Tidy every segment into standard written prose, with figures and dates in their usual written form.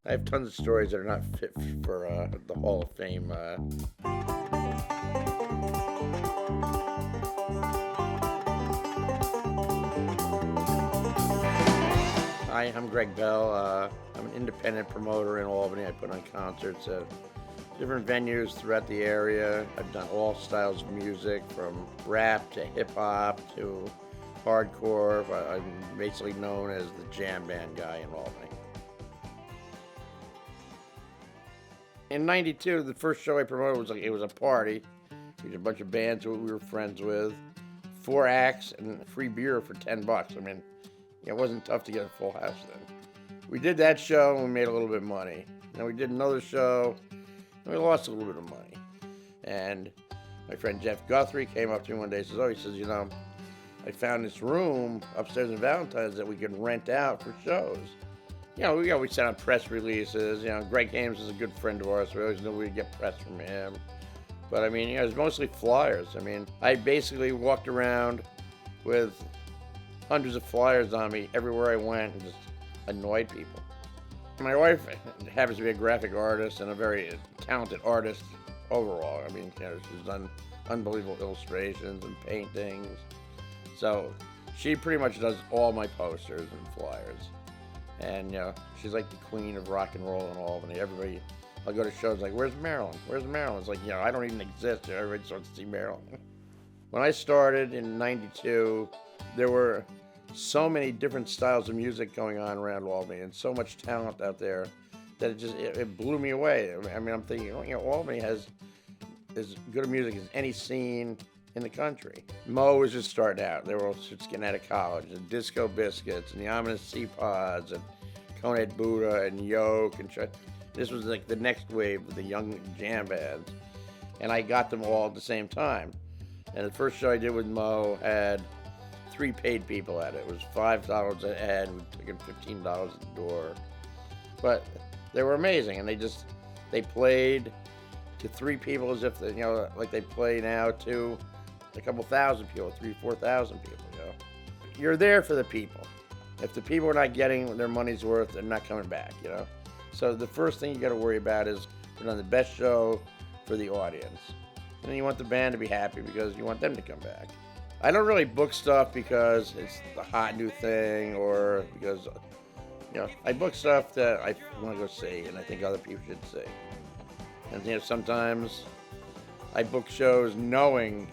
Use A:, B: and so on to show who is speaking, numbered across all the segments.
A: I have tons of stories that are not fit for the Hall of Fame. Hi, I'm Greg Bell. I'm an independent promoter in Albany. I put on concerts at different venues throughout the area. I've done all styles of music, from rap to hip-hop to hardcore. I'm basically known as the jam band guy in Albany. In '92, the first show I promoted was a party. We had a bunch of bands who we were friends with, 4 acts, and free beer for $10. I mean, it wasn't tough to get a full house then. We did that show and we made a little bit of money. Then we did another show and we lost a little bit of money. And my friend Jeff Guthriein came up to me one day and says, I found this room upstairs in Valentine's that we could rent out for shows. We always sent out press releases. Greg Ames is a good friend of ours, so we always knew we'd get press from him. But it was mostly flyers. I basically walked around with hundreds of flyers on me everywhere I went and just annoyed people. My wife happens to be a graphic artist and a very talented artist overall. She's done unbelievable illustrations and paintings. So she pretty much does all my posters and flyers. And, she's like the queen of rock and roll in Albany. Everybody, I'll go to shows like, where's Marilyn? Where's Marilyn? It's like, I don't even exist. Everybody starts to see Marilyn. When I started in '92, there were so many different styles of music going on around Albany and so much talent out there that it blew me away. I'm thinking, Albany has as good of music as any scene in the country. Mo was just starting out. They were all just getting out of college. And Disco Biscuits and the Ominous Sea Pods and Conehead Buddha and Yoke and this was like the next wave of the young jam bands. And I got them all at the same time. And the first show I did with Mo had 3 paid people at it. It was $5 a head. We took in $15 at the door. But they were amazing, and they played to 3 people as if like they play now to a couple thousand people, 4,000 people. You're there for the people. If the people are not getting their money's worth, they're not coming back. So the first thing you got to worry about is putting on the best show for the audience, and then you want the band to be happy because you want them to come back. I don't really book stuff because it's the hot new thing or because, I book stuff that I want to go see and I think other people should see. And, sometimes I book shows knowing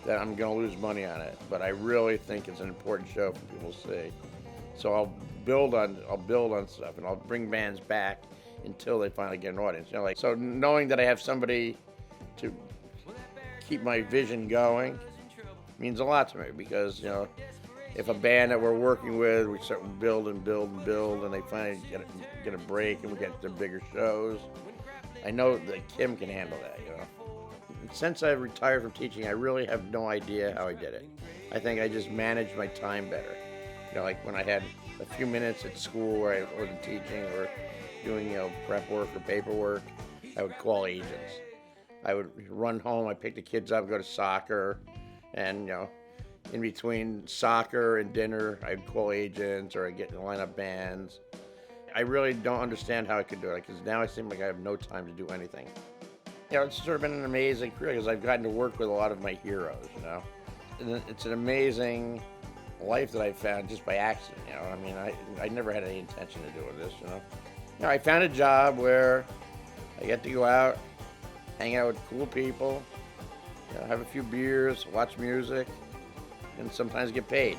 A: that I'm going to lose money on it, but I really think it's an important show for people to see. So I'll build on stuff and I'll bring bands back until they finally get an audience. So knowing that I have somebody to keep my vision going means a lot to me because, if a band that we're working with, we start to build and they finally get a break and we get the bigger shows, I know that Kim can handle that, Since I retired from teaching, I really have no idea how I did it. I think I just managed my time better. Like when I had a few minutes at school where I wasn't teaching or doing, prep work or paperwork, I would call agents. I would run home, I'd pick the kids up, go to soccer, and, in between soccer and dinner, I'd call agents or I'd get to line up bands. I really don't understand how I could do it because now I seem like I have no time to do anything. It's sort of been an amazing career because I've gotten to work with a lot of my heroes, And it's an amazing life that I found just by accident, I never had any intention of doing this, I found a job where I get to go out, hang out with cool people, have a few beers, watch music, and sometimes get paid.